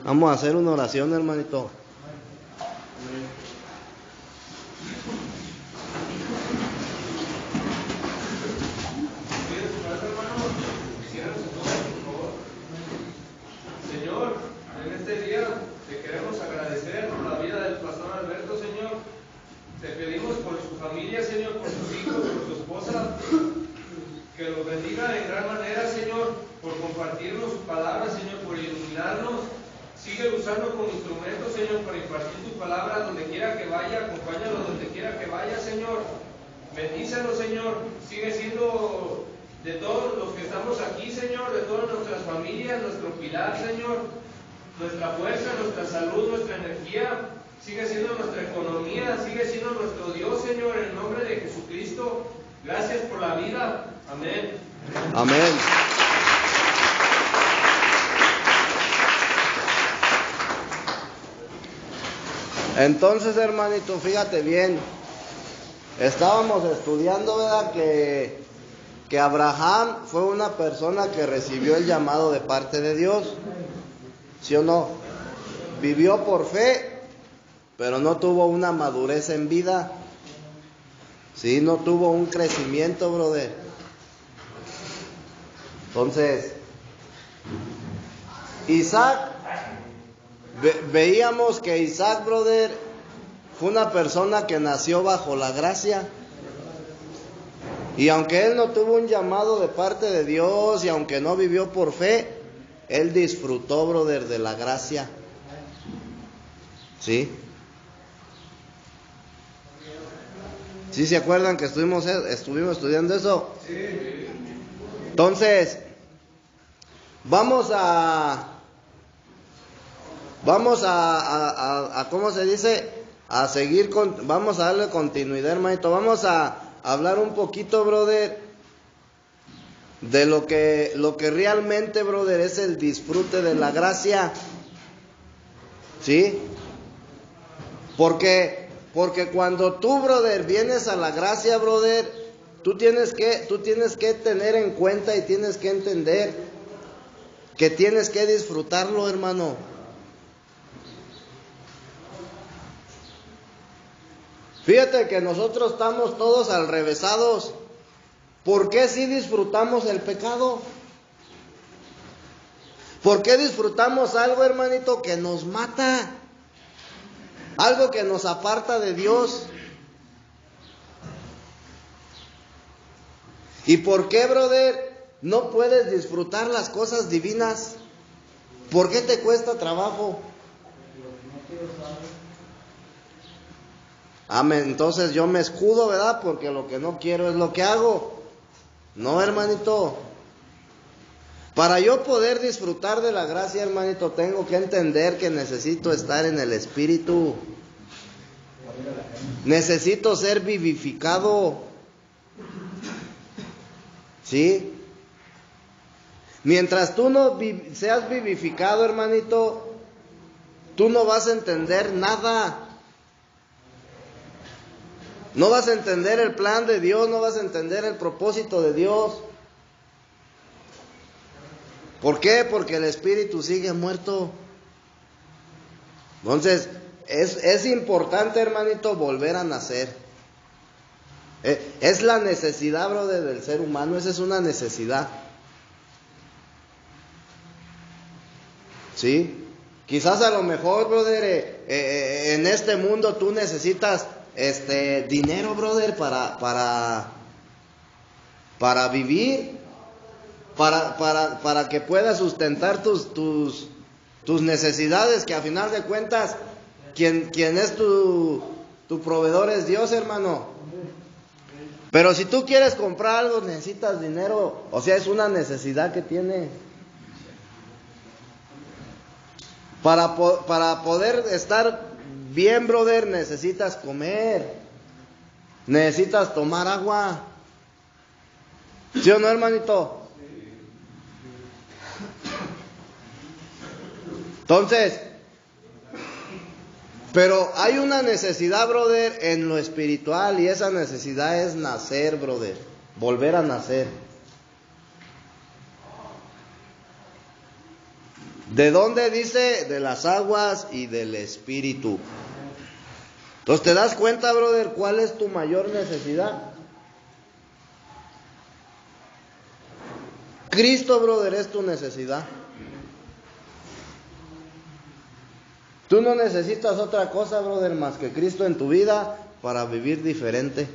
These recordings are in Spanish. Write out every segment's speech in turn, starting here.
Vamos a hacer una oración, hermanito. Señor, en este día te queremos agradecer por la vida del pastor Alberto, Señor. Te pedimos por su familia, Señor, por sus hijos, por su esposa, que los bendiga en gran manera, Señor, por compartirnos su palabra, Señor, por iluminarnos. Sigue usando como instrumento, Señor, para impartir tu palabra donde quiera que vaya. Acompáñalo donde quiera que vaya, Señor. Bendícenos, Señor. Sigue siendo de todos los que estamos aquí, Señor, de todas nuestras familias, nuestro pilar, Señor, nuestra fuerza, nuestra salud, nuestra energía. Sigue siendo nuestra economía, sigue siendo nuestro Dios, Señor, en el nombre de Jesucristo. Gracias por la vida. Amén. Amén. Entonces, hermanito, fíjate bien. Estábamos estudiando, ¿verdad? Que Abraham fue una persona que recibió el llamado de parte de Dios. ¿Sí o no? Vivió por fe, pero no tuvo una madurez en vida. Sí, no tuvo un crecimiento, brother. Entonces, Isaac, veíamos que Isaac, brother, fue una persona que nació bajo la gracia. Y aunque él no tuvo un llamado de parte de Dios y aunque no vivió por fe, él disfrutó, brother, de la gracia. ¿Sí? ¿Sí se acuerdan que estuvimos estudiando eso? Sí. Entonces, vamos a ¿cómo se dice? A seguir vamos a darle continuidad, hermanito. Vamos a hablar un poquito, brother, de lo que realmente, brother, es el disfrute de la gracia. ¿Sí? Porque cuando tú, brother, vienes a la gracia, brother, tú tienes que tener en cuenta y tienes que entender que tienes que disfrutarlo, hermano. Fíjate que nosotros estamos todos alrevesados. ¿Por qué sí disfrutamos el pecado? ¿Por qué disfrutamos algo, hermanito, que nos mata? Algo que nos aparta de Dios. ¿Y por qué, brother, no puedes disfrutar las cosas divinas? ¿Por qué te cuesta trabajo? Amén. Entonces yo me escudo, ¿verdad? Porque lo que no quiero es lo que hago. No, hermanito. Para yo poder disfrutar de la gracia, hermanito, tengo que entender que necesito estar en el Espíritu. Necesito ser vivificado. ¿Sí? Mientras tú no seas vivificado, hermanito, tú no vas a entender nada. No vas a entender el plan de Dios, no vas a entender el propósito de Dios. ¿Por qué? Porque el espíritu sigue muerto. Entonces, es importante, hermanito, volver a nacer. Es la necesidad, brother, del ser humano. Esa es una necesidad. ¿Sí? Quizás a lo mejor, brother, en este mundo tú necesitas dinero, brother, para vivir, para que puedas sustentar tus necesidades, que a final de cuentas quien es tu proveedor es Dios, hermano. Pero si tú quieres comprar algo, necesitas dinero. O sea, es una necesidad que tiene. Para poder estar bien, brother, necesitas comer. Necesitas tomar agua. ¿Sí o no, hermanito? Entonces, pero hay una necesidad, brother, en lo espiritual, y esa necesidad es nacer, brother. Volver a nacer. ¿De dónde dice? De las aguas y del Espíritu. Entonces, ¿te das cuenta, brother, cuál es tu mayor necesidad? Cristo, brother, es tu necesidad. Tú no necesitas otra cosa, brother, más que Cristo en tu vida para vivir diferente.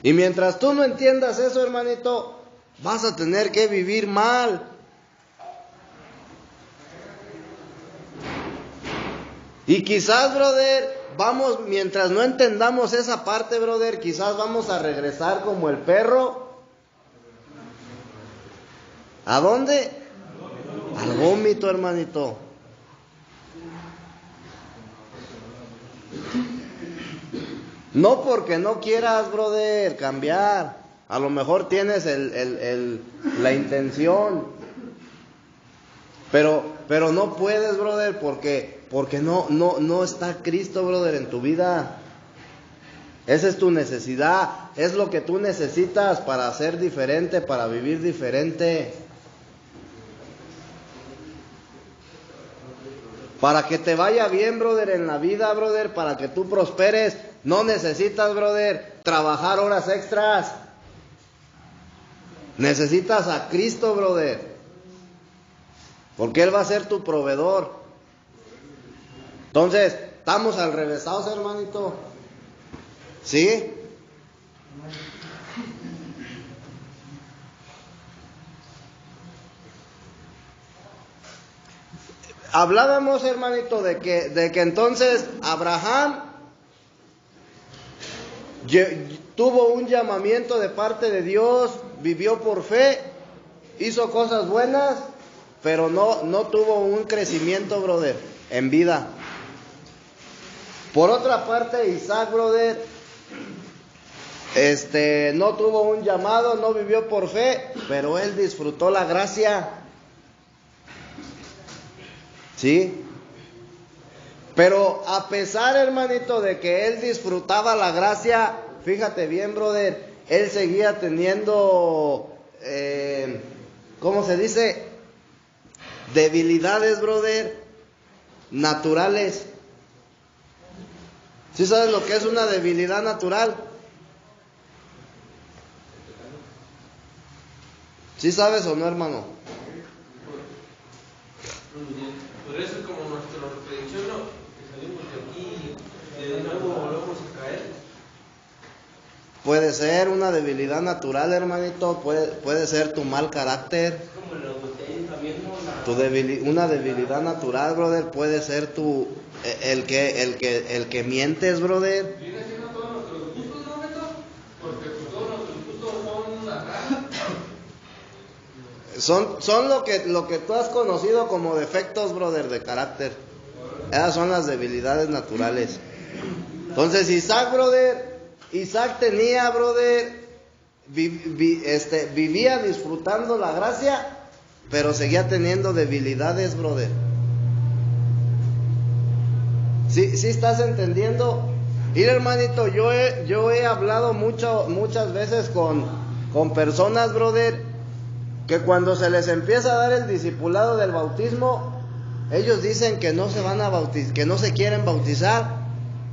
Y mientras tú no entiendas eso, hermanito, vas a tener que vivir mal. Y quizás, brother, mientras no entendamos esa parte, brother, quizás vamos a regresar como el perro. ¿A dónde? Al vómito, hermanito. No porque no quieras, brother, cambiar. A lo mejor tienes la intención. Pero no puedes, brother, porque no está Cristo, brother, en tu vida. Esa es tu necesidad. Es lo que tú necesitas para ser diferente, para vivir diferente. Para que te vaya bien, brother, en la vida, brother, para que tú prosperes, no necesitas, brother, trabajar horas extras. Necesitas a Cristo, brother, porque Él va a ser tu proveedor. Entonces, estamos al revésados, hermanito. ¿Sí? Hablábamos, hermanito, de que entonces Abraham tuvo un llamamiento de parte de Dios, vivió por fe, hizo cosas buenas, pero no tuvo un crecimiento, brother, en vida. Por otra parte, Isaac, brother, no tuvo un llamado, no vivió por fe, pero él disfrutó la gracia. ¿Sí? Pero a pesar, hermanito, de que él disfrutaba la gracia, fíjate bien, brother, él seguía teniendo, ¿cómo se dice? Debilidades, brother, naturales. ¿Sí sabes lo que es una debilidad natural? ¿Sí sabes o no, hermano? Por eso es como nuestra predicción, ¿no? Que salimos de aquí y de nuevo volvemos a caer. Puede ser una debilidad natural, hermanito, puede ser tu mal carácter. Como en los botellos también, ¿no? Una debilidad natural, brother, puede ser el que mientes, brother. Viene siendo todos nuestros gustos, ¿no, Beto? Porque pues, todos nuestros gustos son acá. Son lo que tú has conocido como defectos, brother, de carácter. Esas son las debilidades naturales. Entonces Isaac, brother, tenía, brother, vivía disfrutando la gracia, pero seguía teniendo debilidades, brother. ¿Sí estás entendiendo? Mira, hermanito, yo he hablado muchas veces con personas, brother, que cuando se les empieza a dar el discipulado del bautismo, ellos dicen que no se van a bautizar, que no se quieren bautizar,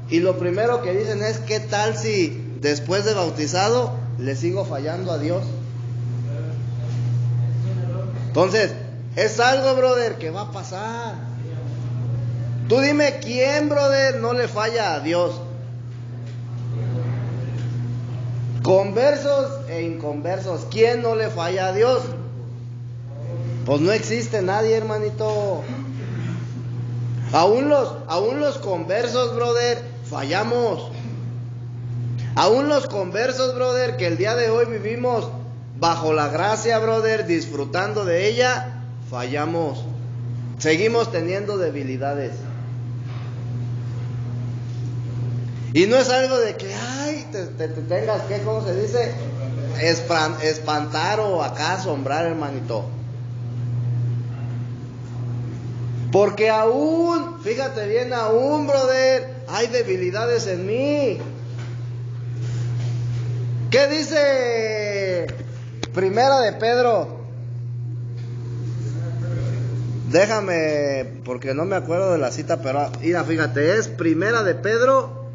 y lo primero que dicen es: ¿qué tal si después de bautizado le sigo fallando a Dios? Entonces, es algo, brother, que va a pasar. Tú dime quién, brother, no le falla a Dios. Conversos e inconversos, ¿quién no le falla a Dios? Pues no existe nadie, hermanito. Aún los conversos, brother, fallamos. Aún los conversos, brother, que el día de hoy vivimos bajo la gracia, brother, disfrutando de ella, fallamos. Seguimos teniendo debilidades. Y no es algo de que, te tengas que, ¿cómo se dice? Espantar o acá asombrar, hermanito. Porque aún, fíjate bien, aún, brother, hay debilidades en mí. ¿Qué dice Primera de Pedro? Déjame, porque no me acuerdo de la cita, pero mira, fíjate, es Primera de Pedro.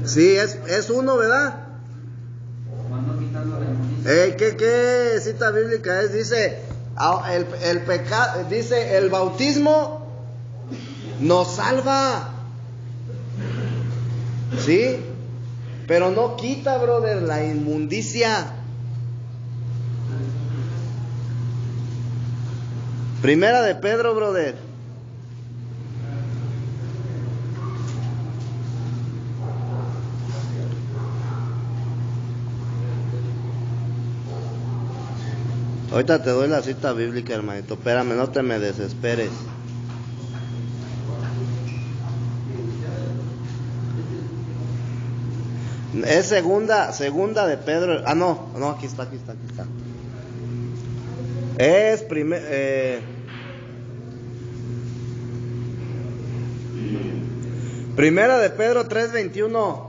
Sí, es uno, ¿verdad? ¿Qué cita bíblica es? Dice, el pecado, dice, el bautismo nos salva. ¿Sí? Pero no quita, brother, la inmundicia. Primera de Pedro, brother. Ahorita te doy la cita bíblica, hermanito. Espérame, no te me desesperes. Es segunda de Pedro. Ah, no, aquí está. Es Primera de Pedro 3:21.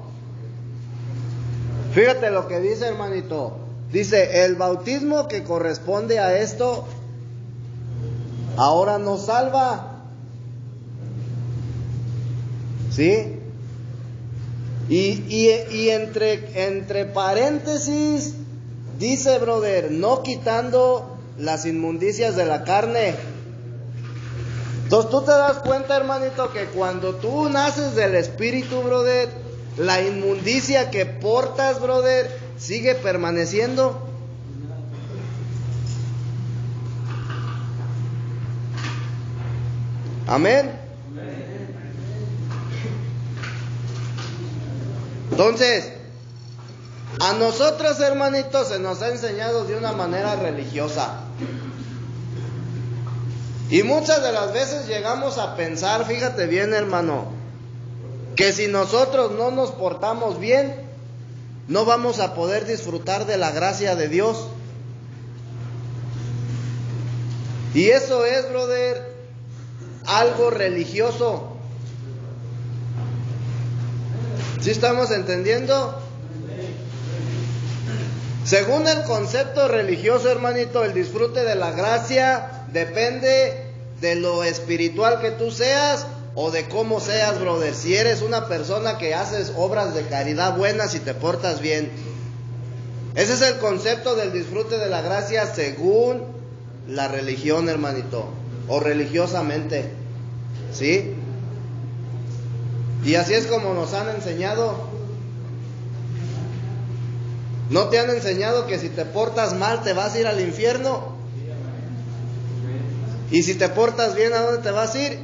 Fíjate lo que dice, hermanito. Dice, el bautismo que corresponde a esto ahora nos salva. ¿Sí? Y entre paréntesis dice, brother, no quitando las inmundicias de la carne. Entonces tú te das cuenta, hermanito, que cuando tú naces del Espíritu, brother, la inmundicia que portas, brother, sigue permaneciendo. Amén. Entonces, a nosotros, hermanitos, se nos ha enseñado de una manera religiosa. Y muchas de las veces llegamos a pensar, fíjate bien, hermano, que si nosotros no nos portamos bien, no vamos a poder disfrutar de la gracia de Dios. Y eso es, brother, algo religioso. ¿Sí estamos entendiendo? Según el concepto religioso, hermanito, el disfrute de la gracia depende de lo espiritual que tú seas o de cómo seas, brother. Si eres una persona que haces obras de caridad buenas y te portas bien. Ese es el concepto del disfrute de la gracia según la religión, hermanito, o religiosamente. ¿Sí? Y así es como nos han enseñado. ¿No te han enseñado que si te portas mal te vas a ir al infierno? Y si te portas bien, ¿a dónde te vas a ir?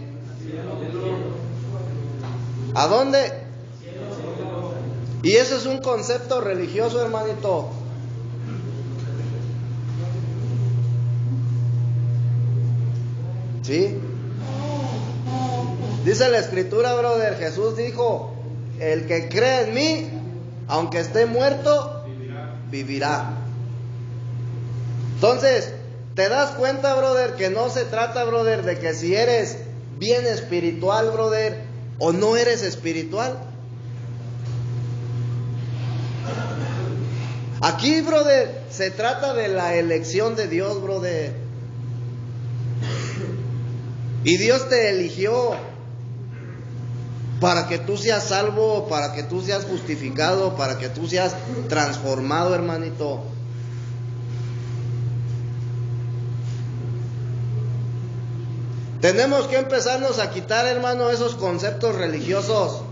¿A dónde? Y eso es un concepto religioso, hermanito. ¿Sí? Dice la Escritura, brother, Jesús dijo, el que cree en mí, aunque esté muerto, vivirá. Entonces, ¿te das cuenta, brother, que no se trata, brother, de que si eres bien espiritual, brother, o no eres espiritual? Aquí, brother, se trata de la elección de Dios, brother. Y Dios te eligió para que tú seas salvo, para que tú seas justificado, para que tú seas transformado, hermanito. Tenemos que empezarnos a quitar, hermano, esos conceptos religiosos.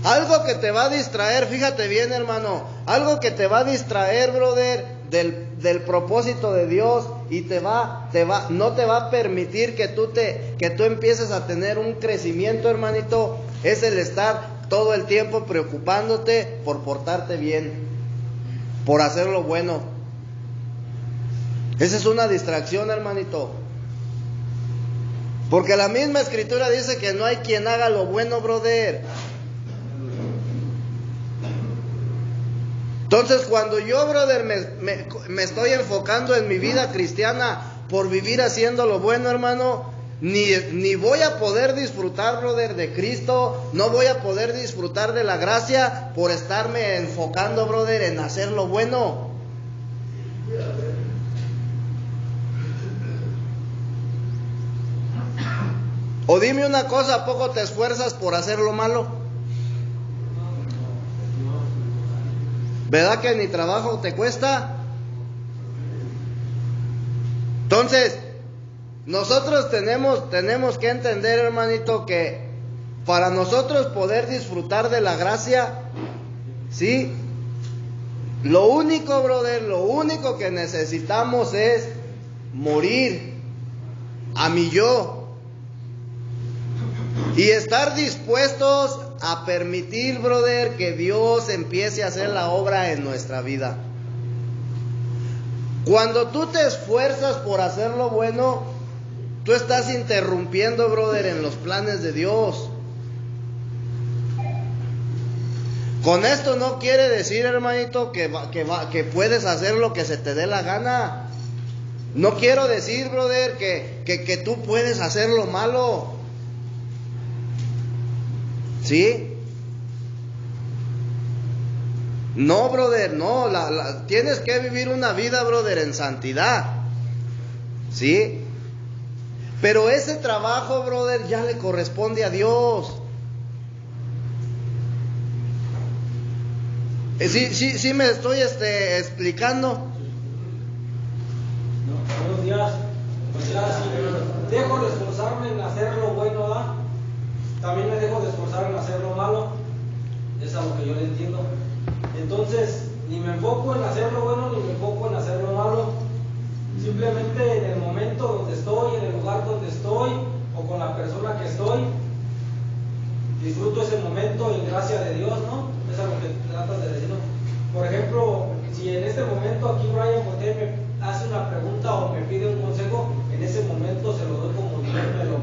Algo que te va a distraer, fíjate bien, hermano, algo que te va a distraer, brother, del propósito de Dios, y no te va a permitir que tú empieces a tener un crecimiento, hermanito, es el estar todo el tiempo preocupándote por portarte bien, por hacer lo bueno. Esa es una distracción, hermanito. Porque la misma Escritura dice que no hay quien haga lo bueno, brother. Entonces, cuando yo, brother, me estoy enfocando en mi vida cristiana por vivir haciendo lo bueno, hermano, ni voy a poder disfrutar, brother, de Cristo, no voy a poder disfrutar de la gracia por estarme enfocando, brother, en hacer lo bueno. O dime una cosa, ¿a poco te esfuerzas por hacer lo malo? ¿Verdad que ni trabajo te cuesta? Entonces, nosotros tenemos que entender, hermanito, que para nosotros poder disfrutar de la gracia, ¿sí? Lo único, brother, lo único que necesitamos es morir a mi yo. Y estar dispuestos a permitir, brother, que Dios empiece a hacer la obra en nuestra vida. Cuando tú te esfuerzas por hacer lo bueno, tú estás interrumpiendo, brother, en los planes de Dios. Con esto no quiere decir, hermanito, que puedes hacer lo que se te dé la gana. No quiero decir, brother, que tú puedes hacer lo malo. ¿Sí? No, brother, no. Tienes que vivir una vida, brother, en santidad. ¿Sí? Pero ese trabajo, brother, ya le corresponde a Dios. Sí me estoy explicando. Buenos días. Pues ya, si dejo de esforzarme en hacer lo bueno, ¿verdad? También me dejo de esforzar en hacer lo malo. Es a lo que yo le entiendo. Entonces, ni me enfoco en hacer lo bueno, ni me enfoco en hacer lo malo. Simplemente en el momento donde estoy, en el lugar donde estoy, o con la persona que estoy, disfruto ese momento en gracia de Dios, ¿no? Es a lo que tratas de decir, ¿no? Por ejemplo, si en este momento aquí Brian Boté me hace una pregunta o me pide un consejo, en ese momento se lo doy como Dios me lo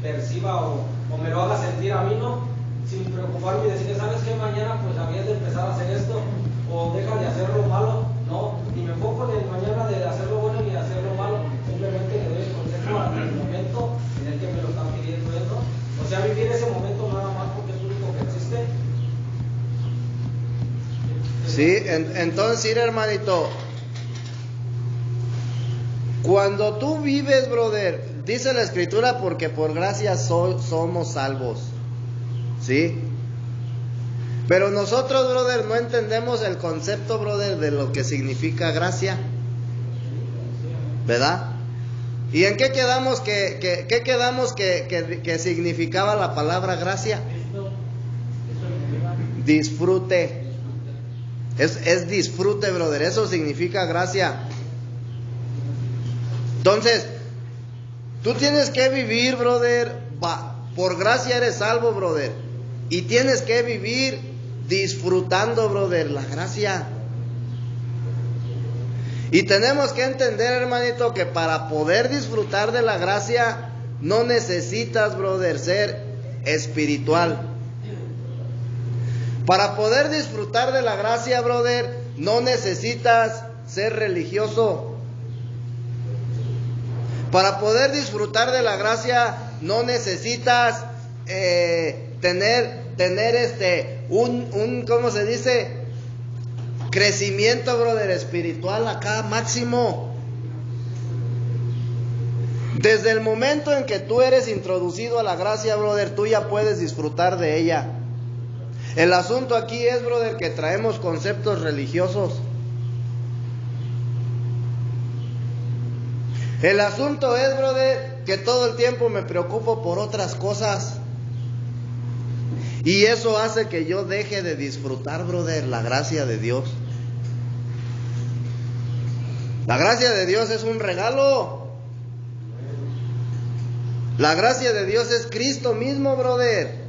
perciba o me lo haga sentir a mí, ¿no? Sin preocuparme y decirle, ¿sabes qué? Mañana pues habías de empezar a hacer esto, o deja de hacer lo malo. No, ni me enfoco en el mañana de hacer lo bueno ni de hacer lo malo. Simplemente le doy el consejo al momento en el que me lo están pidiendo él, ¿no? O sea, vivir ese momento nada más porque es lo único que existe. Sí, entonces, hermanito, cuando tú vives, brother, dice la Escritura, porque por gracia somos salvos. ¿Sí? Pero nosotros, brother, no entendemos el concepto, brother, de lo que significa gracia. ¿Verdad? ¿Y en qué quedamos que significaba la palabra gracia? Disfrute. Es disfrute, brother. Eso significa gracia. Entonces, tú tienes que vivir, brother. Por gracia eres salvo, brother. Y tienes que vivir disfrutando, brother, la gracia. Y tenemos que entender, hermanito, que para poder disfrutar de la gracia no necesitas, brother, ser espiritual. Para poder disfrutar de la gracia, brother, no necesitas ser religioso. Para poder disfrutar de la gracia no necesitas tener un ¿cómo se dice? Crecimiento, brother, espiritual acá máximo. Desde el momento en que tú eres introducido a la gracia, brother, tú ya puedes disfrutar de ella. El asunto aquí es, brother, que traemos conceptos religiosos. El asunto es, brother, que todo el tiempo me preocupo por otras cosas. Y eso hace que yo deje de disfrutar, brother, la gracia de Dios. La gracia de Dios es un regalo. La gracia de Dios es Cristo mismo, brother.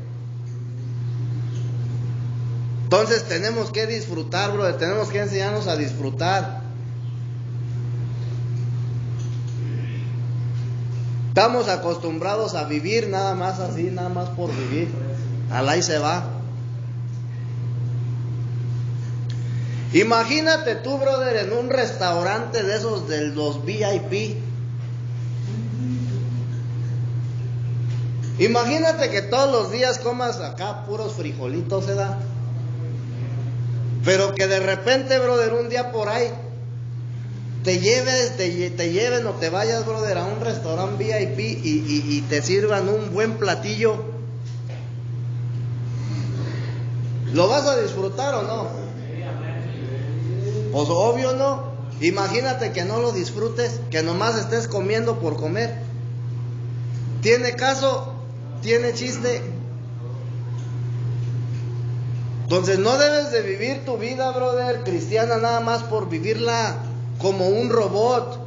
Entonces tenemos que disfrutar, brother. Tenemos que enseñarnos a disfrutar. Estamos acostumbrados a vivir nada más así, nada más por vivir. Alá y se va. Imagínate tú, brother, en un restaurante de esos de los VIP. Imagínate que todos los días comas acá puros frijolitos, ¿verdad? Pero que de repente, brother, un día por ahí te lleven o te vayas, brother, a un restaurante VIP y te sirvan un buen platillo. ¿Lo vas a disfrutar o no? Pues obvio no. Imagínate que no lo disfrutes, que nomás estés comiendo por comer. ¿Tiene caso? ¿Tiene chiste? Entonces no debes de vivir tu vida, brother, cristiana nada más por vivirla como un robot.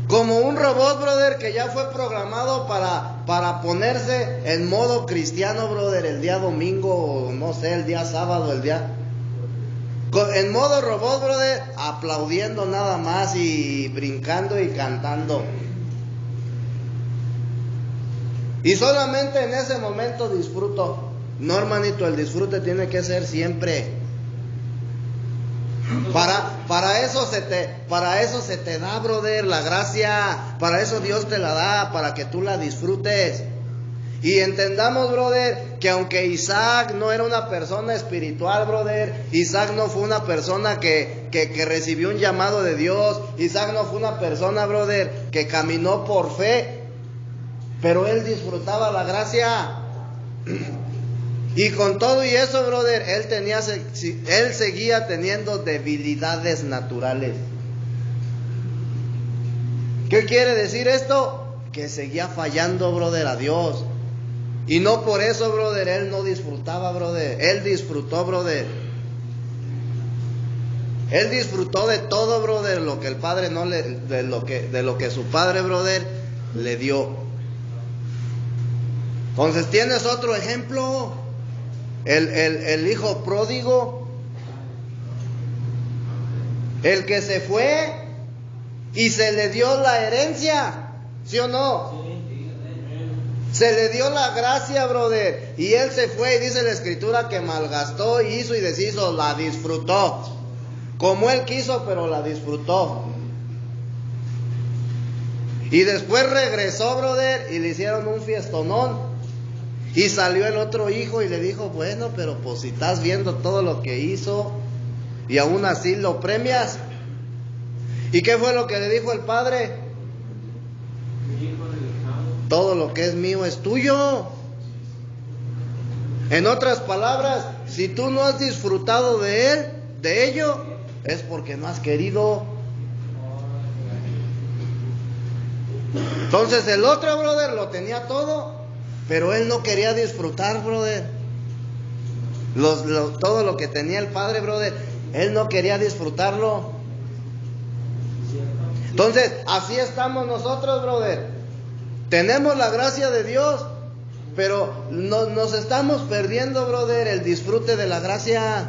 Como un robot, brother, que ya fue programado para ponerse en modo cristiano, brother, el día domingo, o no sé, el día sábado, en modo robot, brother, aplaudiendo nada más y brincando y cantando. Y solamente en ese momento disfruto. No, hermanito, el disfrute tiene que ser siempre. Para eso se te da, brother, la gracia. Para eso Dios te la da, para que tú la disfrutes. Y entendamos, brother, que aunque Isaac no era una persona espiritual, brother, Isaac no fue una persona que recibió un llamado de Dios. Isaac no fue una persona, brother, que caminó por fe. Pero él disfrutaba la gracia. Y con todo y eso, brother, él seguía teniendo debilidades naturales. ¿Qué quiere decir esto? Que seguía fallando, brother, a Dios. Y no por eso, brother, él no disfrutaba, brother. Él disfrutó, brother. Él disfrutó de todo, brother, lo que el padre de lo que su padre, brother, le dio. Entonces tienes otro ejemplo, el hijo pródigo, el que se fue y se le dio la herencia, ¿sí o no? Se le dio la gracia, brother, y él se fue y dice la escritura que malgastó, hizo y deshizo, la disfrutó, como él quiso, pero la disfrutó. Y después regresó, brother, y le hicieron un fiestonón. Y salió el otro hijo y le dijo, bueno, pero pues si estás viendo todo lo que hizo y aún así lo premias. ¿Y qué fue lo que le dijo el padre? Todo lo que es mío es tuyo. En otras palabras, si tú no has disfrutado de ello, es porque no has querido. Entonces el otro, brother, lo tenía todo, pero él no quería disfrutar, brother. Todo lo que tenía el padre, brother, él no quería disfrutarlo. Entonces, así estamos nosotros, brother. Tenemos la gracia de Dios, pero nos estamos perdiendo, brother, el disfrute de la gracia.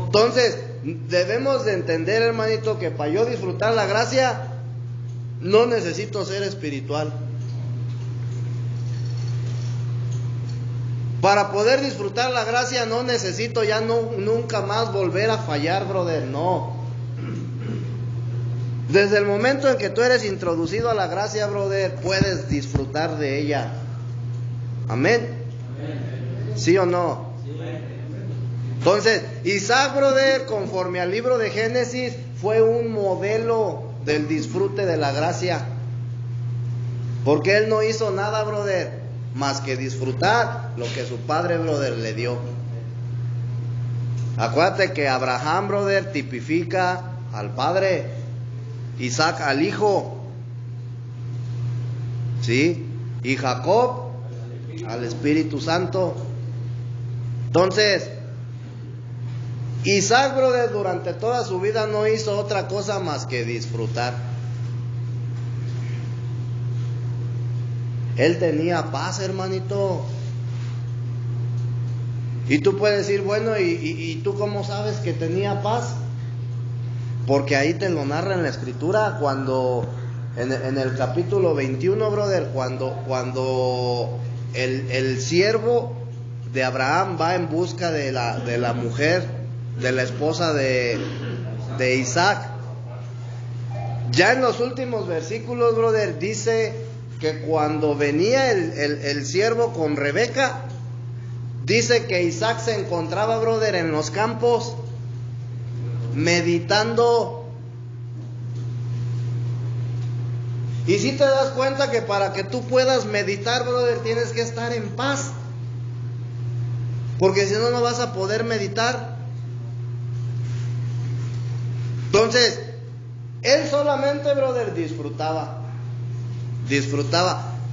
Entonces, debemos de entender, hermanito, que para yo disfrutar la gracia, no necesito ser espiritual. Para poder disfrutar la gracia no necesito ya nunca más volver a fallar, brother, no. Desde el momento en que tú eres introducido a la gracia, brother, puedes disfrutar de ella. Amén. ¿Sí o no? Entonces, Isaac, brother, conforme al libro de Génesis, fue un modelo del disfrute de la gracia. Porque él no hizo nada, brother, más que disfrutar lo que su padre, brother, le dio. Acuérdate que Abraham, brother, tipifica al padre, Isaac al hijo, ¿sí? Y Jacob al Espíritu Santo. Entonces, Isaac, brother, durante toda su vida no hizo otra cosa más que disfrutar. Él tenía paz, hermanito. Y tú puedes decir, bueno, ¿y tú cómo sabes que tenía paz? Porque ahí te lo narra en la escritura, cuando en el capítulo 21, brother, cuando el siervo de Abraham va en busca de la mujer, de la esposa de Isaac, Ya en los últimos versículos, brother, dice que cuando venía el siervo con Rebeca, dice que Isaac se encontraba, brother, en los campos, meditando. Y si te das cuenta que para que tú puedas meditar, brother, tienes que estar en paz. Porque si no, no vas a poder meditar. Entonces, él solamente, brother, disfrutaba.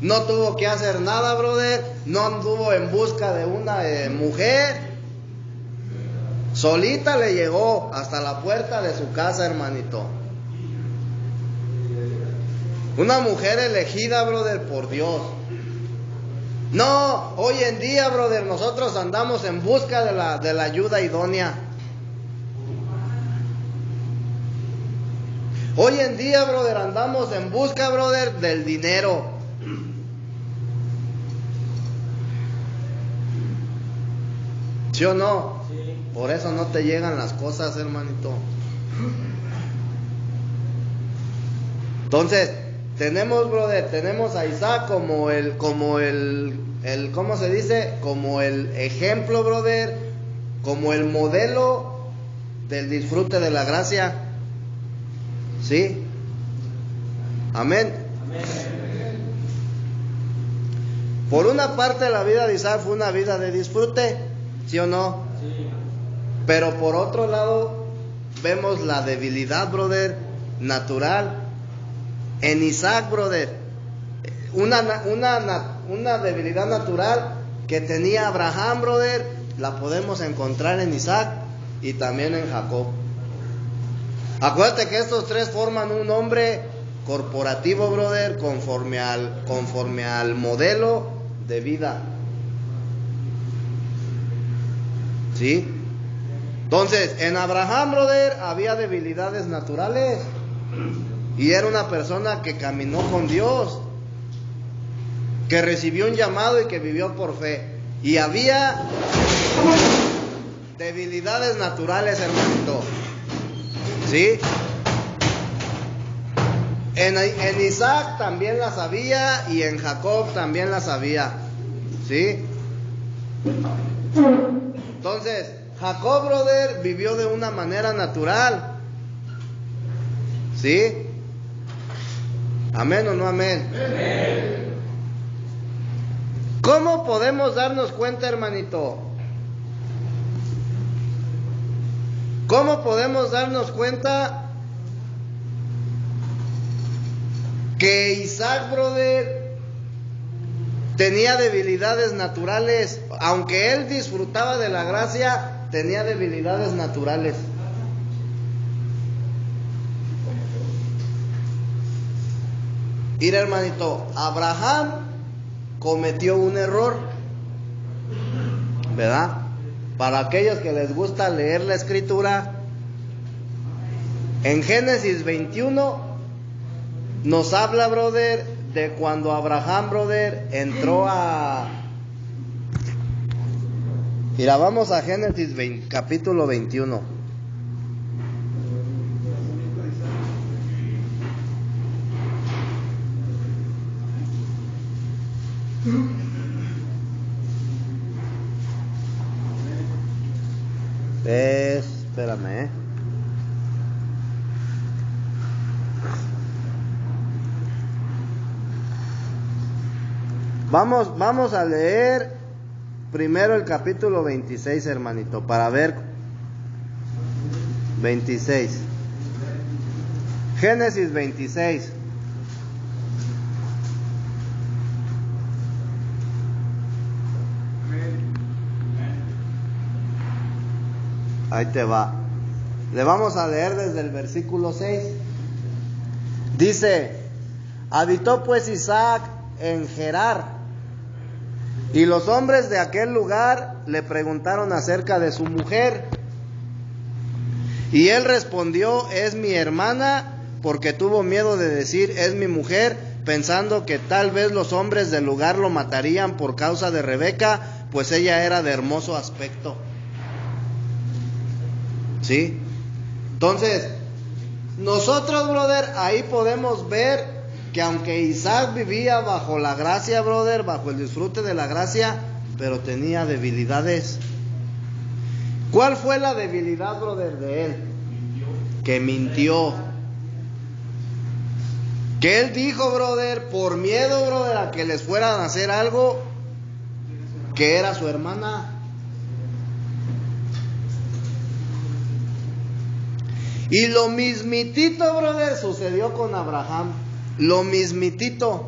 No tuvo que hacer nada, brother. No anduvo en busca de una mujer. Solita le llegó hasta la puerta de su casa, hermanito. Una mujer elegida, brother, por Dios. No, hoy en día, brother, nosotros andamos en busca de la ayuda idónea. Hoy en día, brother, andamos en busca, brother, del dinero. ¿Sí o no? Sí. Por eso no te llegan las cosas, hermanito. Entonces, tenemos, brother, tenemos a Isaac como el, ¿cómo se dice? Como el ejemplo, brother, como el modelo del disfrute de la gracia. ¿Sí? Amén. Por una parte, la vida de Isaac fue una vida de disfrute, ¿sí o no? Sí. Pero por otro lado, vemos la debilidad, brother, natural. En Isaac, brother, una debilidad natural que tenía Abraham, brother, la podemos encontrar en Isaac y también en Jacob. Acuérdate que estos tres forman un hombre corporativo, brother, conforme al modelo de vida. ¿Sí? Entonces, en Abraham, brother, había debilidades naturales. Y era una persona que caminó con Dios, que recibió un llamado y que vivió por fe. Y había debilidades naturales, hermanito. ¿Sí? En Isaac también las había y en Jacob también las había. ¿Sí? Entonces, Jacob, brother, vivió de una manera natural. ¿Sí? ¿Amén o no amén? Amén. ¿Cómo podemos darnos cuenta, hermanito? ¿Cómo podemos darnos cuenta que Isaac, brother, tenía debilidades naturales? Aunque él disfrutaba de la gracia, tenía debilidades naturales. Mira, hermanito, Abraham cometió un error, ¿verdad? Para aquellos que les gusta leer la escritura, en Génesis 21 nos habla, brother, de cuando Abraham, brother, entró a... Mira, vamos a Génesis capítulo 21. Espérame, Vamos a leer primero el capítulo 26, hermanito, para ver. 26. Génesis 26. Ahí te va. Le vamos a leer desde el versículo 6. Dice: habitó pues Isaac en Gerar, y los hombres de aquel lugar le preguntaron acerca de su mujer. Y él respondió: es mi hermana, porque tuvo miedo de decir es mi mujer, pensando que tal vez los hombres del lugar lo matarían por causa de Rebeca, pues ella era de hermoso aspecto. ¿Sí? Entonces, Nosotros, brother, ahí podemos ver que aunque Isaac vivía bajo la gracia, brother, bajo el disfrute de la gracia, pero tenía debilidades. ¿Cuál fue la debilidad, brother, de él? Que mintió. Que él dijo, brother, por miedo, brother, a que les fueran a hacer algo, que era su hermana. Y lo mismitito, brother, sucedió con Abraham. Lo mismitito.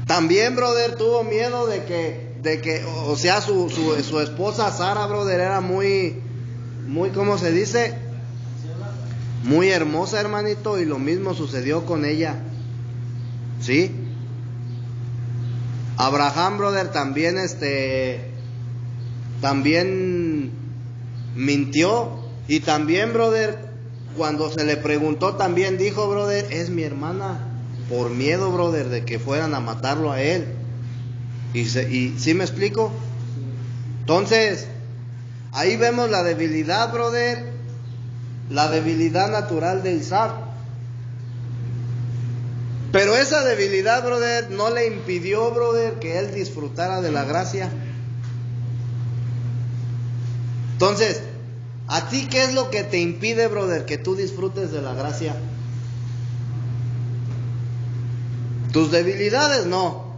También, brother, tuvo miedo de que, o sea, su esposa Sara, brother, era muy, ¿cómo se dice? Muy hermosa, hermanito, y lo mismo sucedió con ella. ¿Sí? Abraham, brother, también también mintió. Y también, brother, cuando se le preguntó, también dijo, brother, es mi hermana, por miedo, brother, de que fueran a matarlo a él. ¿Y sí me explico? Entonces, ahí vemos la debilidad, brother, la debilidad natural de Isaac. Pero esa debilidad, brother, no le impidió, brother, que él disfrutara de la gracia. Entonces, ¿a ti qué es lo que te impide, brother, que tú disfrutes de la gracia? Tus debilidades, no.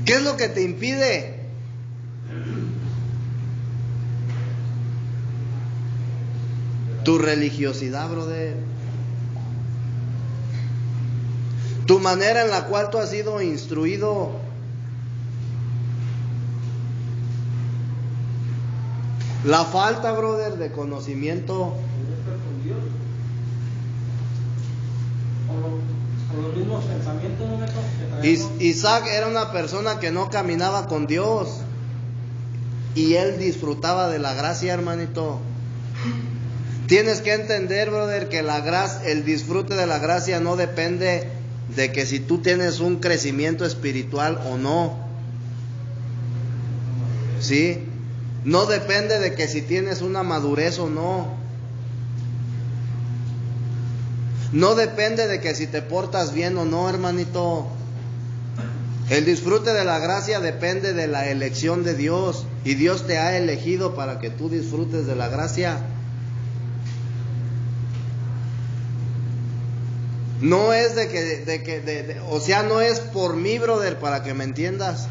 ¿Qué es lo que te impide? Tu religiosidad, brother. Tu manera en la cual tú has sido instruido. La falta, brother, de conocimiento. Con los mismos pensamientos, ¿no? Isaac era una persona que no caminaba con Dios. Y él disfrutaba de la gracia, hermanito. Tienes que entender, brother, que la gracia, el disfrute de la gracia no depende de que si tú tienes un crecimiento espiritual o no. ¿Sí? No depende de que si tienes una madurez o no. No depende de que si te portas bien o no, hermanito. El disfrute de la gracia depende de la elección de Dios. Y Dios te ha elegido para que tú disfrutes de la gracia. No es o sea, no es por mí, brother, para que me entiendas.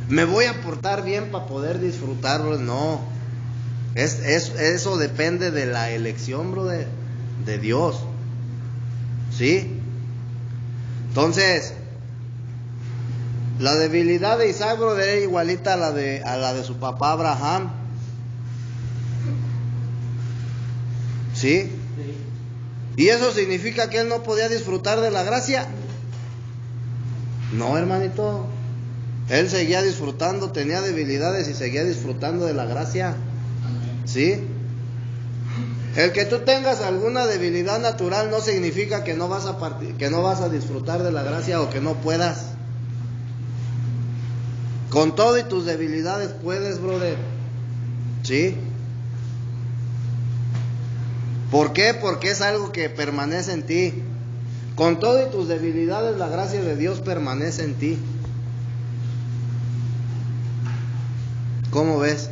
Me voy a portar bien para poder disfrutarlo. No. Eso depende de la elección, brother, de Dios. ¿Sí? Entonces, la debilidad de Isaac, brother, era igualita a la de su papá Abraham. ¿Sí? ¿Y eso significa que él no podía disfrutar de la gracia? No, hermanito. Él seguía disfrutando, tenía debilidades y seguía disfrutando de la gracia. ¿Sí? El que tú tengas alguna debilidad natural no significa que no vas a disfrutar de la gracia o que no puedas. Con todo y tus debilidades puedes, brother. ¿Sí? ¿Por qué? Porque es algo que permanece en ti. Con todo y tus debilidades, la gracia de Dios permanece en ti. ¿Cómo ves?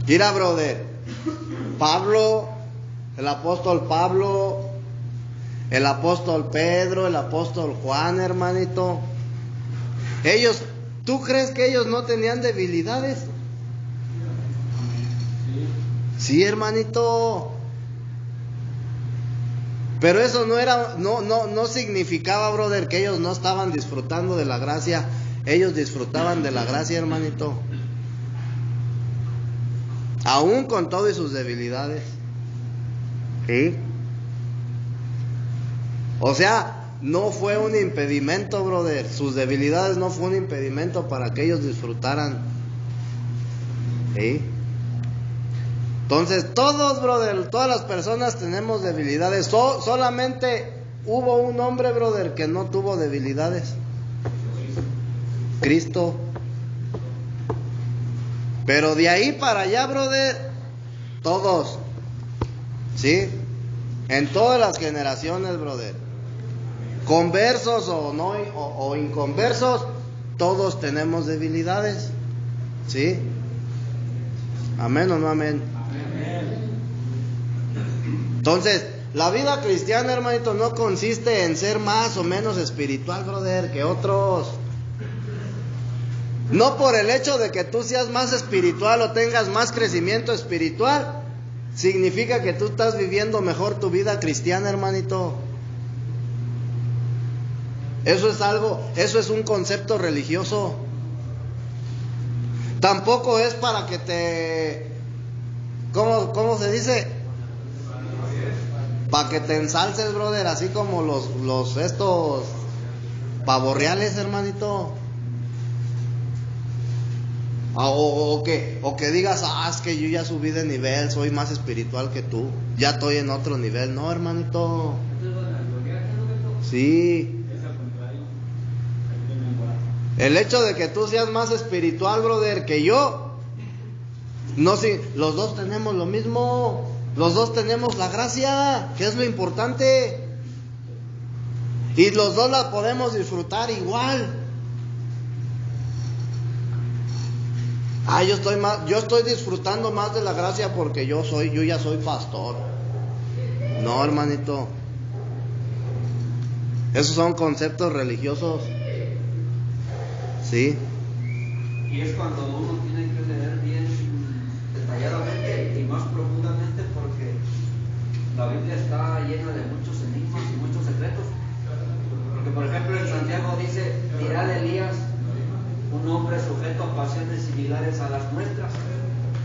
Mira, brother, Pablo, el apóstol Pablo, el apóstol Pedro, el apóstol Juan, hermanito, ellos, ¿tú crees que ellos no tenían debilidades? Sí, hermanito. Pero eso no significaba, brother, que ellos no estaban disfrutando de la gracia. Ellos disfrutaban de la gracia, hermanito. Aún con todo y sus debilidades. ¿Sí? O sea, no fue un impedimento, brother. Sus debilidades no fue un impedimento para que ellos disfrutaran. ¿Sí? Entonces, todos, brother, todas las personas tenemos debilidades. Solamente hubo un hombre, brother, que no tuvo debilidades. Cristo. Pero de ahí para allá, brother, todos, ¿sí? En todas las generaciones, brother, conversos o no, o inconversos, todos tenemos debilidades, ¿sí? ¿Amén o no amén? Entonces, la vida cristiana, hermanito, no consiste en ser más o menos espiritual, brother, que otros. No por el hecho de que tú seas más espiritual o tengas más crecimiento espiritual, significa que tú estás viviendo mejor tu vida cristiana, hermanito. Eso es un concepto religioso. Tampoco es para que te, ¿cómo se dice? Para que te ensalces, brother, así como estos pavorreales, hermanito. O que digas, es que yo ya subí de nivel, soy más espiritual que tú, ya estoy en otro nivel. No, hermanito. Sí. El hecho de que tú seas más espiritual, brother, que yo, no, si los dos tenemos lo mismo, los dos tenemos la gracia, que es lo importante, y los dos la podemos disfrutar igual. Yo estoy disfrutando más de la gracia porque yo ya soy pastor. No, hermanito. Esos son conceptos religiosos. Sí. Y es cuando uno tiene que leer bien detalladamente y más profundamente, porque la Biblia está llena de muchos enigmas y muchos secretos. Porque por ejemplo en Santiago dice, mirad Elías, un hombre sujeto a pasiones similares a las nuestras.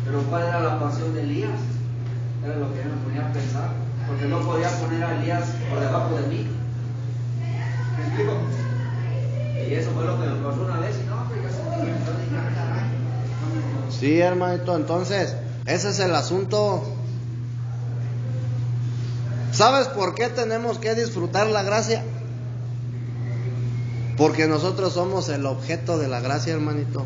Pero ¿cuál era la pasión de Elías? Era lo que yo me ponía a pensar, porque no podía poner a Elías por debajo de mí. ¿Me explico? Y eso fue lo que me pasó una vez y no, pero yo sentí. Sí, hermanito, entonces, ese es el asunto. ¿Sabes por qué tenemos que disfrutar la gracia? Porque nosotros somos el objeto de la gracia, hermanito.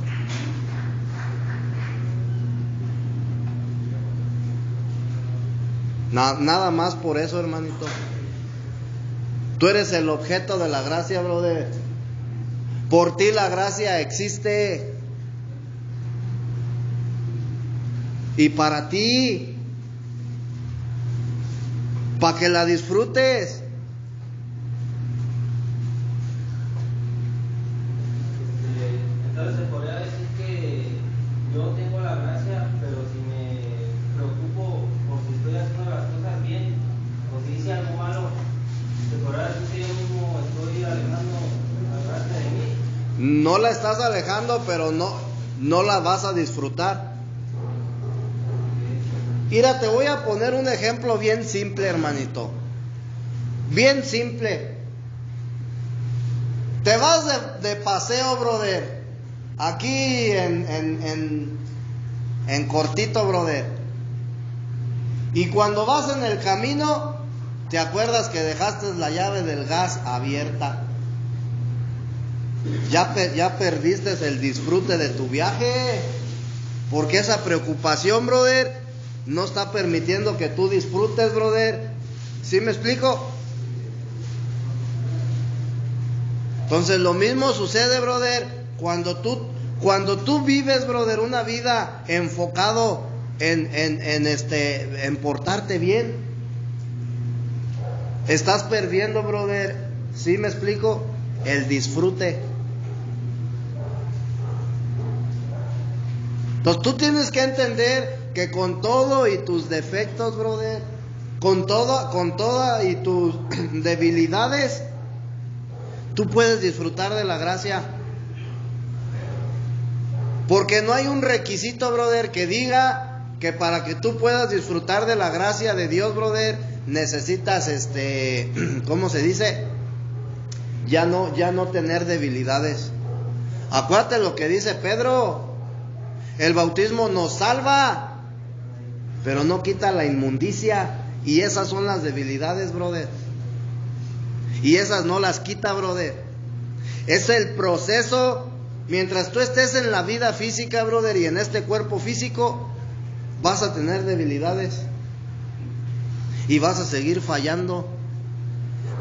Nada más por eso, hermanito. Tú eres el objeto de la gracia, brother. Por ti la gracia existe. Y para ti, para que la disfrutes. Entonces se podría decir que yo tengo la gracia, pero si me preocupo por si estoy haciendo las cosas bien o si hice algo malo, se podría decir que yo mismo estoy alejando la gracia de mí. No la estás alejando, pero no la vas a disfrutar. Mira, te voy a poner un ejemplo bien simple, hermanito. Bien simple. Te vas de paseo, brother. Aquí en cortito, brother. Y cuando vas en el camino, te acuerdas que dejaste la llave del gas abierta. Ya perdiste el disfrute de tu viaje. Porque esa preocupación, brother, no está permitiendo que tú disfrutes, brother. ¿Sí me explico? Entonces lo mismo sucede, brother, cuando tú vives, brother, una vida enfocado en portarte bien. Estás perdiendo, brother, ¿sí me explico? El disfrute. Entonces tú tienes que entender que con todo y tus defectos, brother, con toda y tus debilidades, tú puedes disfrutar de la gracia. Porque no hay un requisito, brother, que diga que para que tú puedas disfrutar de la gracia de Dios, brother, necesitas ¿cómo se dice? Ya no tener debilidades. Acuérdate lo que dice Pedro. El bautismo nos salva, pero no quita la inmundicia. Y esas son las debilidades, brother. Y esas no las quita, brother. Es el proceso mientras tú estés en la vida física, brother, y en este cuerpo físico, vas a tener debilidades y vas a seguir fallando.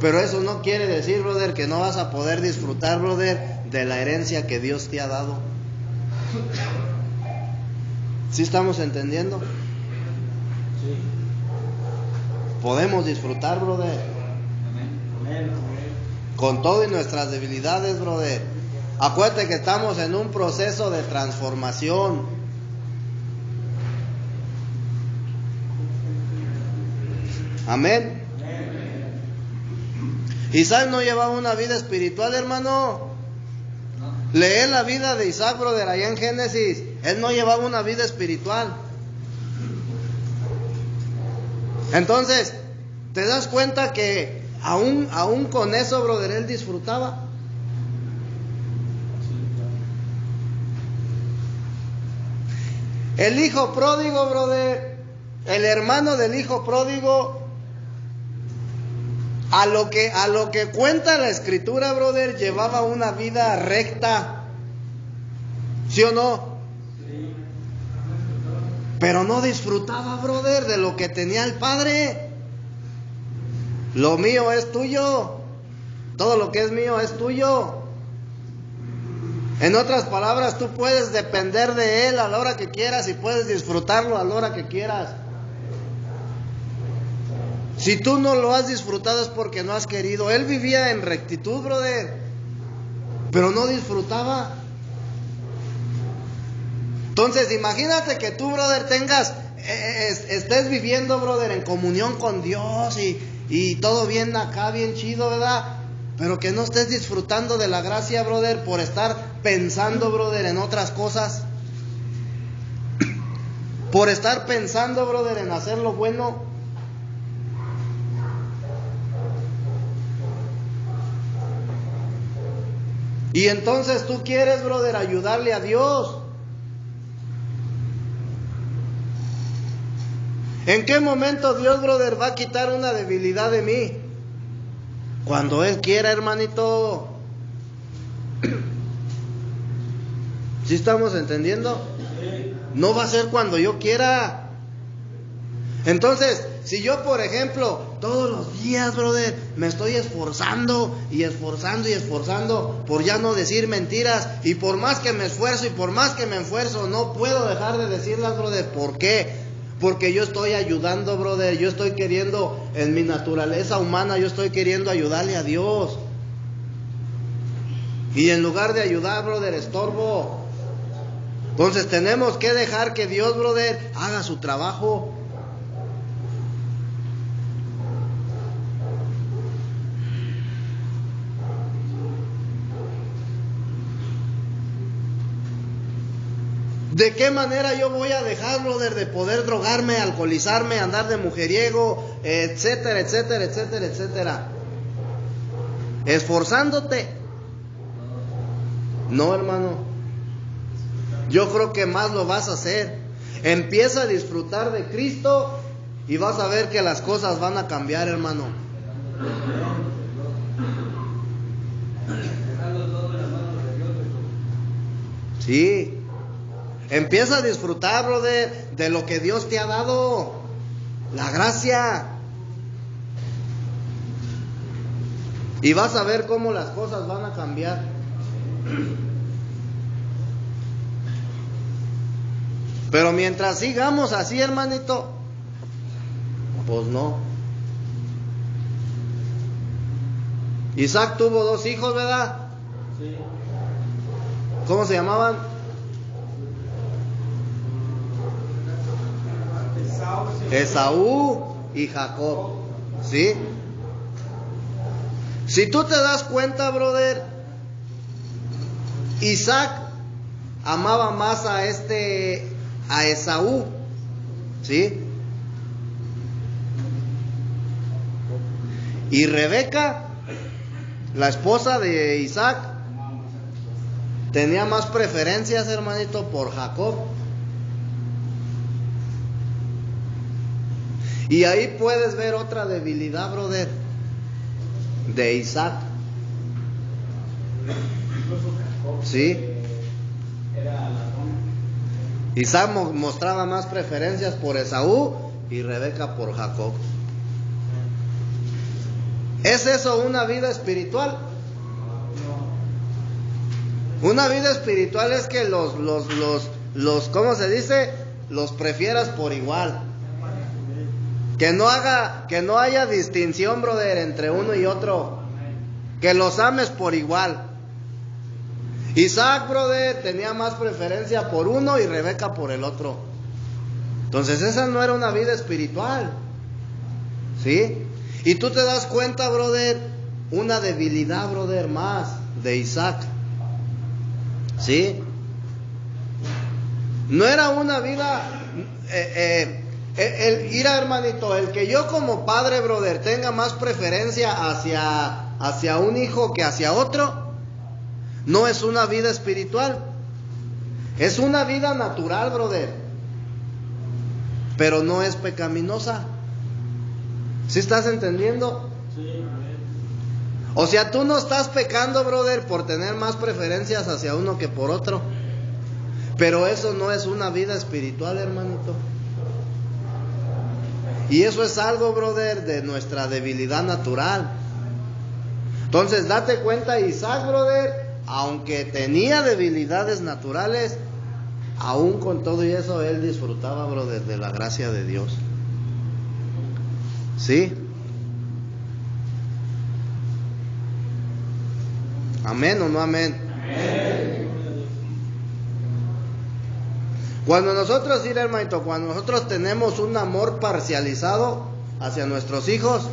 Pero eso no quiere decir, brother, que no vas a poder disfrutar, brother, de la herencia que Dios te ha dado. ¿Sí estamos entendiendo? Sí. Podemos disfrutar, brother, con todo y nuestras debilidades, brother. Acuérdate que estamos en un proceso de transformación. Amén. Isaac no llevaba una vida espiritual, hermano. Lee la vida de Isaac, brother, allá en Génesis. Él no llevaba una vida espiritual. Entonces, ¿te das cuenta que aún con eso, brother, él disfrutaba? El hijo pródigo, brother, el hermano del hijo pródigo, a lo que cuenta la escritura, brother, llevaba una vida recta. ¿Sí o no? Pero no disfrutaba, brother, de lo que tenía el padre. Lo mío es tuyo. Todo lo que es mío es tuyo. En otras palabras, tú puedes depender de él a la hora que quieras y puedes disfrutarlo a la hora que quieras. Si tú no lo has disfrutado es porque no has querido. Él vivía en rectitud, brother, pero no disfrutaba. Entonces, imagínate que tú, brother, estés viviendo, brother, en comunión con Dios y todo bien acá, bien chido, ¿verdad? Pero que no estés disfrutando de la gracia, brother, por estar pensando, brother, en otras cosas. Por estar pensando, brother, en hacer lo bueno. Y entonces tú quieres, brother, ayudarle a Dios. ¿En qué momento Dios, brother, va a quitar una debilidad de mí? Cuando Él quiera, hermanito. ¿Sí estamos entendiendo? No va a ser cuando yo quiera. Entonces, si yo, por ejemplo, todos los días, brother, me estoy esforzando y esforzando y esforzando por ya no decir mentiras, y por más que me esfuerzo y por más que me esfuerzo, no puedo dejar de decirlas, brother. ¿Por qué? Porque yo estoy ayudando, brother. Yo estoy queriendo, en mi naturaleza humana, yo estoy queriendo ayudarle a Dios. Y en lugar de ayudar, brother, estorbo. Entonces tenemos que dejar que Dios, brother, haga su trabajo. ¿De qué manera yo voy a dejar, brother, de poder drogarme, alcoholizarme, andar de mujeriego, etcétera, etcétera, etcétera, etcétera? ¿Esforzándote? No, hermano. Yo creo que más lo vas a hacer. Empieza a disfrutar de Cristo y vas a ver que las cosas van a cambiar, hermano. Sí. Empieza a disfrutar, brother, de lo que Dios te ha dado. La gracia. Y vas a ver cómo las cosas van a cambiar. Pero mientras sigamos así, hermanito, pues no. Isaac tuvo 2 hijos, ¿verdad? Sí. ¿Cómo se llamaban? Esaú y Jacob. ¿Sí? Si tú te das cuenta, brother, Isaac amaba más a Esaú. ¿Sí? Y Rebeca, la esposa de Isaac, tenía más preferencias, hermanito, por Jacob. Y ahí puedes ver otra debilidad, brother, de Isaac. ¿Sí? Isaac mostraba más preferencias por Esaú y Rebeca por Jacob. ¿Es eso una vida espiritual? Una vida espiritual es que ¿cómo se dice? Los prefieras por igual. Que no haya distinción, brother, entre uno y otro. Que los ames por igual. Isaac, brother, tenía más preferencia por uno y Rebeca por el otro. Entonces esa no era una vida espiritual. ¿Sí? Y tú te das cuenta, brother, una debilidad, brother, más de Isaac. ¿Sí? No era una vida... Mira, hermanito, el que yo como padre, brother, tenga más preferencia hacia un hijo que hacia otro, no es una vida espiritual. Es una vida natural, brother, pero no es pecaminosa. ¿Sí estás entendiendo? Sí. O sea, tú no estás pecando, brother, por tener más preferencias hacia uno que por otro. Pero eso no es una vida espiritual, hermanito. Y eso es algo, brother, de nuestra debilidad natural. Entonces, date cuenta, Isaac, brother, aunque tenía debilidades naturales, aún con todo y eso, él disfrutaba, brother, de la gracia de Dios. ¿Sí? ¿Amén o no amén? Amén. Cuando nosotros, sí, hermanito, cuando nosotros tenemos un amor parcializado hacia nuestros hijos,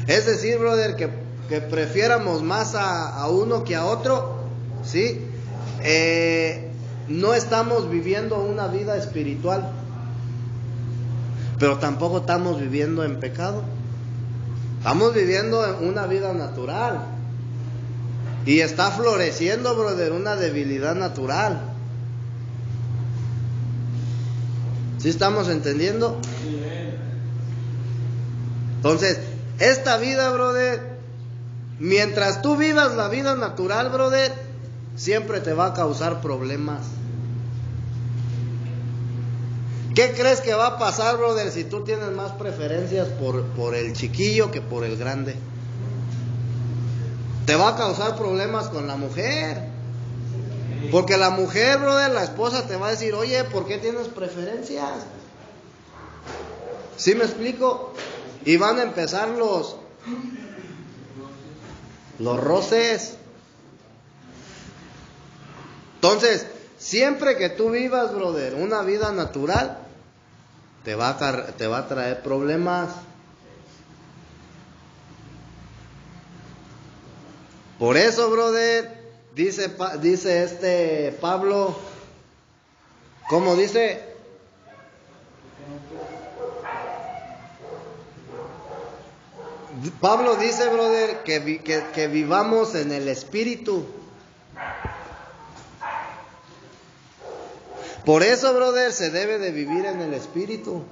es decir, brother, que prefiéramos más a uno que a otro, ¿sí? No estamos viviendo una vida espiritual, pero tampoco estamos viviendo en pecado. Estamos viviendo una vida natural. Y está floreciendo, brother, una debilidad natural. ¿Sí estamos entendiendo? Entonces, esta vida, brother, mientras tú vivas la vida natural, brother, siempre te va a causar problemas. ¿Qué crees que va a pasar, brother, si tú tienes más preferencias por el chiquillo que por el grande? Te va a causar problemas con la mujer. Porque la mujer, brother, la esposa te va a decir, oye, ¿por qué tienes preferencias? ¿Sí me explico? Y van a empezar los roces. Entonces, siempre que tú vivas, brother, una vida natural, te va a traer problemas. Por eso, brother, dice Pablo, ¿cómo dice? Pablo dice, brother, que vivamos en el Espíritu. Por eso, brother, se debe de vivir en el Espíritu.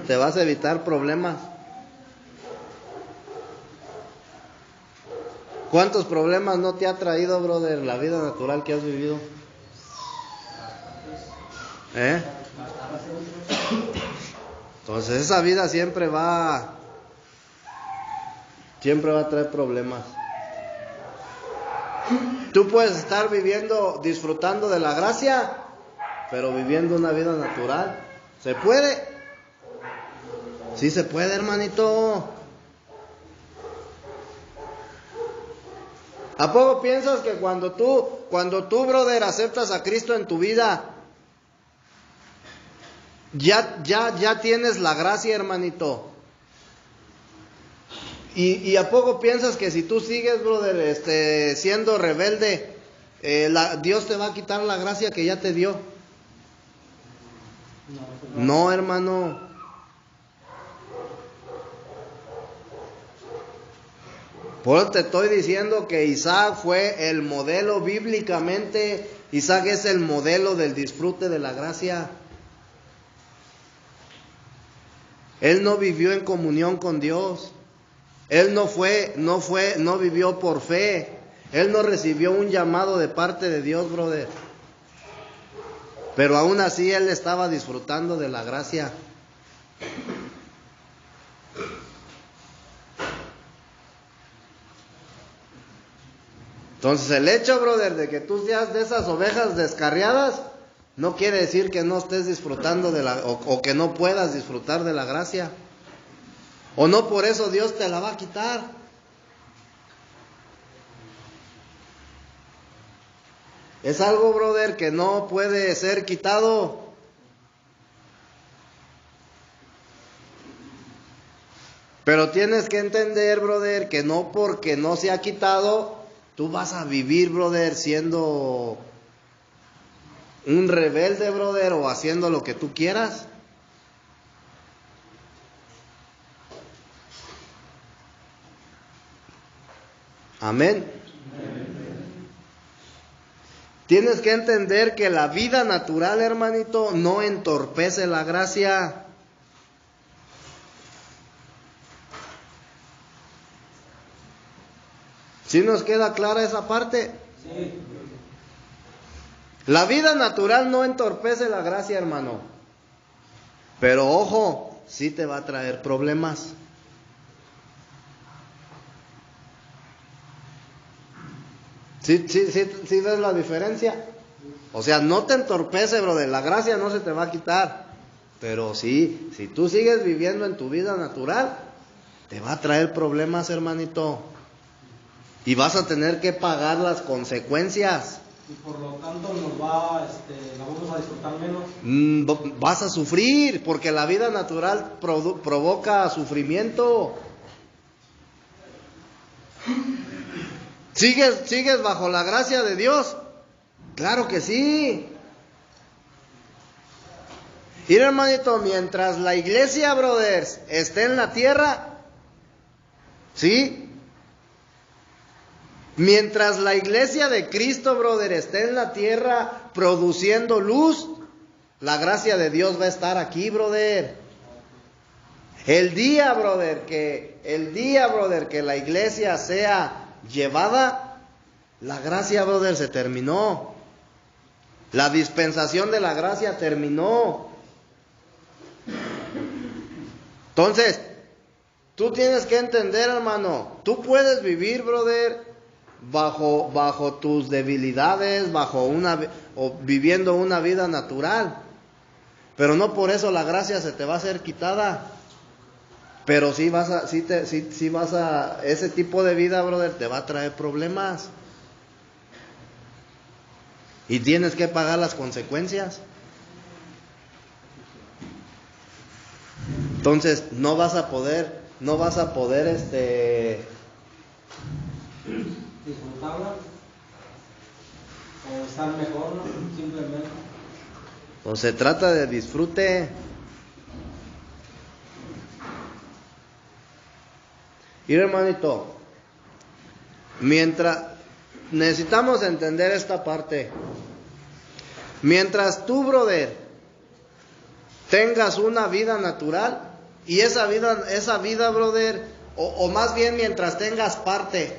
Te vas a evitar problemas. ¿Cuántos problemas no te ha traído, brother, la vida natural que has vivido? Entonces esa vida siempre va a traer problemas. Tú puedes estar disfrutando de la gracia, pero viviendo una vida natural. ¿Se puede? Sí se puede, hermanito. ¿A poco piensas que cuando tú, brother, aceptas a Cristo en tu vida, ya tienes la gracia, hermanito? ¿Y a poco piensas que si tú sigues, brother, siendo rebelde, Dios te va a quitar la gracia que ya te dio? No, hermano. Por eso te estoy diciendo que Isaac fue el modelo bíblicamente. Isaac es el modelo del disfrute de la gracia. Él no vivió en comunión con Dios. Él no vivió por fe. Él no recibió un llamado de parte de Dios, brother. Pero aún así él estaba disfrutando de la gracia. Entonces el hecho, brother, de que tú seas de esas ovejas descarriadas, no quiere decir que no estés disfrutando de la, o que no puedas disfrutar de la gracia. O no por eso Dios te la va a quitar. Es algo, brother, que no puede ser quitado. Pero tienes que entender, brother, que no porque no se ha quitado, tú vas a vivir, brother, siendo un rebelde, brother, o haciendo lo que tú quieras. Amén. Tienes que entender que la vida natural, hermanito, no entorpece la gracia. ¿Sí nos queda clara esa parte? Sí. La vida natural no entorpece la gracia, hermano. Pero ojo, sí te va a traer problemas. ¿Sí ves la diferencia? O sea, no te entorpece, brother. La gracia no se te va a quitar. Pero sí, si tú sigues viviendo en tu vida natural, te va a traer problemas, hermanito. Y vas a tener que pagar las consecuencias. Y por lo tanto la vamos a disfrutar menos. Vas a sufrir, porque la vida natural provoca sufrimiento. ¿Sigues bajo la gracia de Dios? Claro que sí. Mira, hermanito, mientras la iglesia, brothers, esté en la tierra, ¿sí? Mientras la iglesia de Cristo, brother, esté en la tierra produciendo luz, la gracia de Dios va a estar aquí, brother. El día, brother, que la iglesia sea llevada, la gracia, brother, se terminó. La dispensación de la gracia terminó. Entonces, tú tienes que entender, hermano, tú puedes vivir, brother, bajo tus debilidades, viviendo una vida natural, pero no por eso la gracia se te va a ser quitada. Pero ese tipo de vida, brother, te va a traer problemas. Y tienes que pagar las consecuencias. Entonces, no vas a poder disfrutarla o estar mejor, ¿no? Simplemente. Pues se trata de disfrute. Y hermanito, necesitamos entender esta parte. Mientras tú, brother, tengas una vida natural, y esa vida, brother, o más bien mientras tengas parte,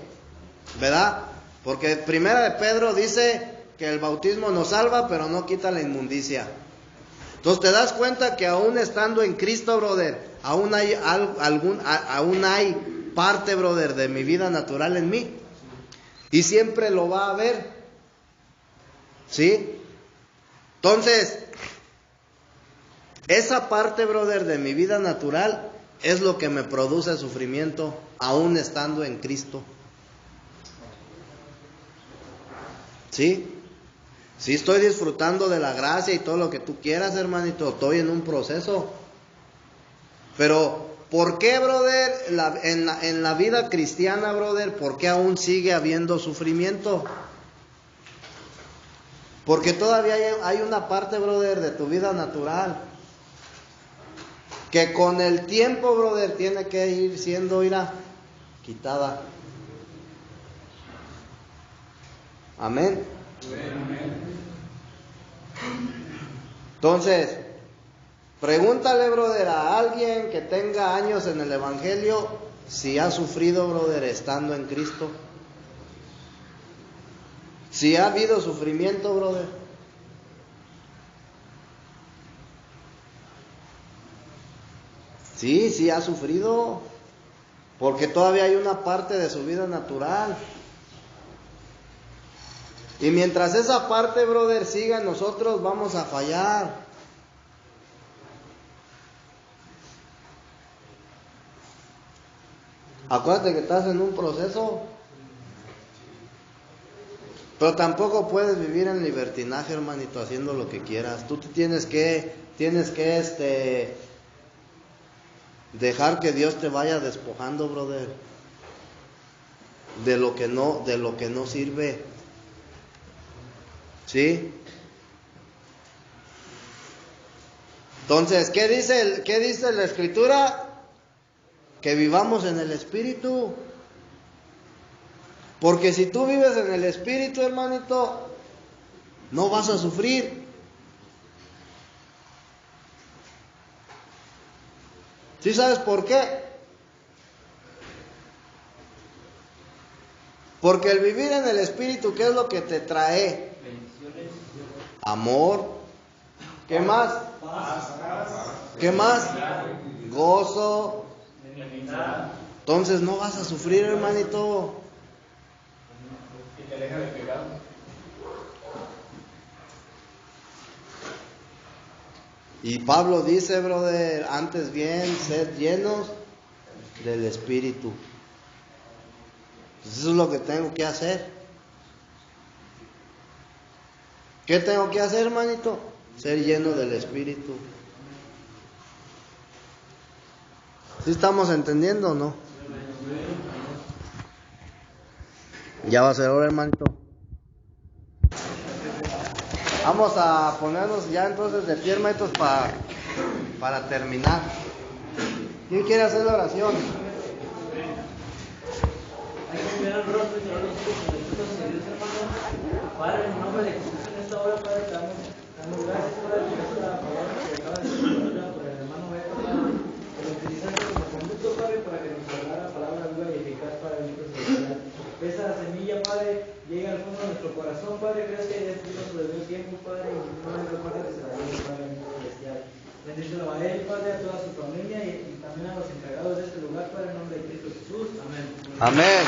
¿verdad? Porque Primera de Pedro dice que el bautismo nos salva, pero no quita la inmundicia. Entonces te das cuenta que aún estando en Cristo, brother, aún hay parte, brother, de mi vida natural en mí. Y siempre lo va a haber. ¿Sí? Entonces, esa parte, brother, de mi vida natural es lo que me produce sufrimiento, aún estando en Cristo. ¿Sí? Sí estoy disfrutando de la gracia y todo lo que tú quieras, hermanito. Estoy en un proceso. Pero, ¿por qué, brother, en la vida cristiana, brother, por qué aún sigue habiendo sufrimiento? Porque todavía hay una parte, brother, de tu vida natural que con el tiempo, brother, tiene que ir siendo quitada. Amén. Entonces, pregúntale, brother, a alguien que tenga años en el Evangelio si ha sufrido, brother, estando en Cristo. Si ha habido sufrimiento, brother. Sí, sí ha sufrido. Porque todavía hay una parte de su vida natural. Y mientras esa parte, brother, siga, nosotros vamos a fallar. Acuérdate que estás en un proceso. Pero tampoco puedes vivir en libertinaje, hermanito, haciendo lo que quieras. Tú tienes que dejar que Dios te vaya despojando, brother, de lo que no sirve. ¿Sí? Entonces, ¿qué dice la Escritura? Que vivamos en el Espíritu. Porque si tú vives en el Espíritu, hermanito, no vas a sufrir. ¿Sí sabes por qué? Porque el vivir en el Espíritu, ¿qué es lo que te trae? Amor. ¿Qué más? ¿Qué más? Gozo. Entonces no vas a sufrir, hermanito. Y te aleja del pecado. Y Pablo dice, brother, antes bien, sed llenos del Espíritu. Pues eso es lo que tengo que hacer. ¿Qué tengo que hacer, hermanito? Ser lleno del Espíritu. ¿Sí estamos entendiendo o no? Ya va a ser hora, hermanito. Vamos a ponernos ya entonces de pie, hermanitos, para terminar. ¿Quién quiere hacer la oración? Hay que mirar el rostro y cerrar los ojos con el fruto de Dios, hermano. Padre, en nombre de Jesús, en esta hora, Padre, te damos gracias, Padre, por esta palabra que acaba de decir por el hermano Beto, Padre, que lo utilizaste como conducto, Padre, para que nos hablara la palabra viva y eficaz para el mundo celestial. Esa semilla, Padre, llega al fondo de nuestro corazón, Padre, gracias que hayas sido sobre el tiempo, Padre, y no es lo Padre que se la dé, Padre, el mundo celestial. Bendícelo a él, Padre, a toda su familia y también a los encargados de este lugar, Padre, en nombre de Cristo Jesús. Amén. Amén.